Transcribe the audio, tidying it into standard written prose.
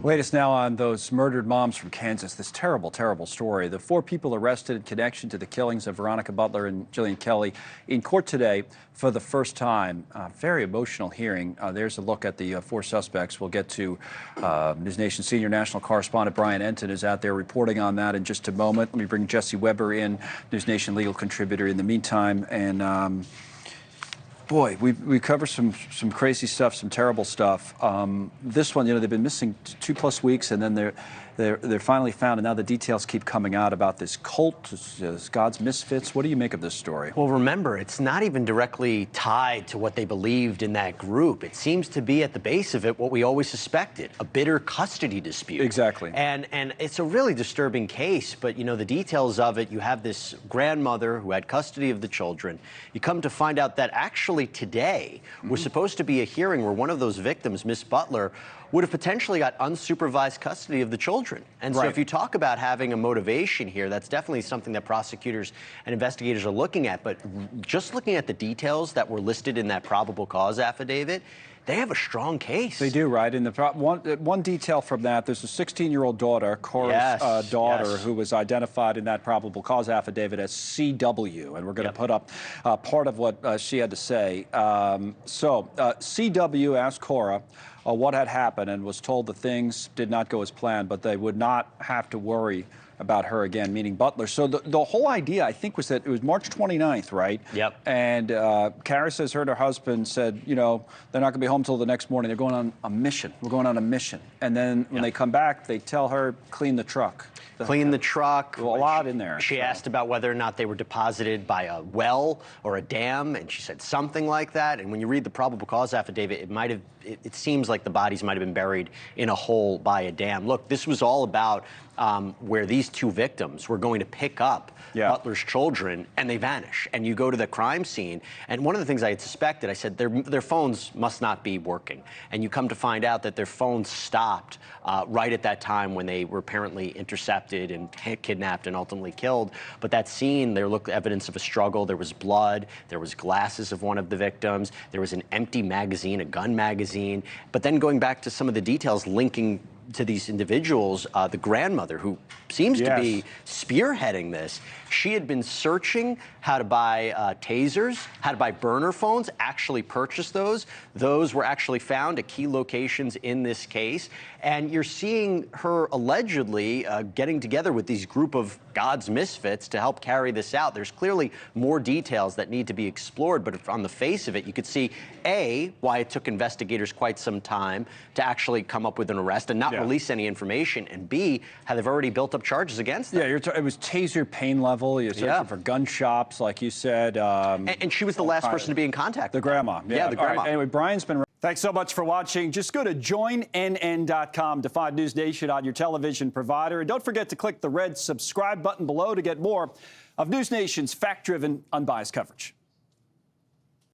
Latest now on those murdered moms from Kansas. This terrible, terrible story. The 4 people arrested in connection to the killings of Veronica Butler and Jillian Kelly in court today for the first time. Very emotional hearing. There's a look at the 4 suspects. We'll get to NewsNation senior national correspondent Brian Enton is out there reporting on that in just a moment. Let me bring Jesse Weber in, NewsNation legal contributor in the meantime. And boy, we cover some crazy stuff, some terrible stuff. This one, they've been missing 2+ weeks, and then they're finally found, and now the details keep coming out about this cult, this God's Misfits. What do you make of this story? Well, remember, it's not even directly tied to what they believed in that group. It seems to be at the base of it what we always suspected, a bitter custody dispute. Exactly. And it's a really disturbing case, but the details of it, you have this grandmother who had custody of the children. You come to find out that actually today was supposed to be a hearing where one of those victims, Miss Butler, would have potentially got unsupervised custody of the children. And so if you talk about having a motivation here, that's definitely something that prosecutors and investigators are looking at. But just looking at the details that were listed in that probable cause affidavit, they have a strong case. They do, right? And one detail from that, there's a 16-year-old daughter, Cora's daughter, who was identified in that probable cause affidavit as CW, and we're going to put up part of what she had to say. CW asked Cora what had happened and was told that things did not go as planned, but they would not have to worry about her again, meaning Butler. So the whole idea, I think, was that it was March 29th, right? Yep. And Kara says her and her husband said, they're not going to be home till the next morning. They're going on a mission. We're going on a mission. And then when they come back, they tell her, clean the truck. Clean the truck. A lot in there. She asked about whether or not they were deposited by a well or a dam, and she said something like that. And when you read the probable cause affidavit, it seems like the bodies might have been buried in a hole by a dam. Look, this was all about where these 2 victims were going to pick up Butler's children, and they vanish. And you go to the crime scene, and one of the things I had suspected, I said, their phones must not be working. And you come to find out that their phones stopped right at that time when they were apparently intercepted and kidnapped and ultimately killed. But that scene, there looked evidence of a struggle. There was blood. There was glasses of one of the victims. There was an empty magazine, a gun magazine. But then going back to some of the details linking to these individuals, the grandmother, who seems to be spearheading this, she had been searching how to buy tasers, how to buy burner phones, actually purchase those. Those were actually found at key locations in this case. And you're seeing her allegedly getting together with these group of God's Misfits to help carry this out. There's clearly more details that need to be explored, but on the face of it, you could see, A, why it took investigators quite some time to actually come up with an arrest and not release any information, and B, how they've already built up charges against them. Yeah, it was taser pain level. You're searching for gun shops, like you said. And she was the last person to be in contact. The grandma. Yeah, the grandma. Right. Anyway, Brian's been... Thanks so much for watching. Just go to joinnn.com to find News Nation on your television provider. And don't forget to click the red subscribe button below to get more of News Nation's fact-driven, unbiased coverage.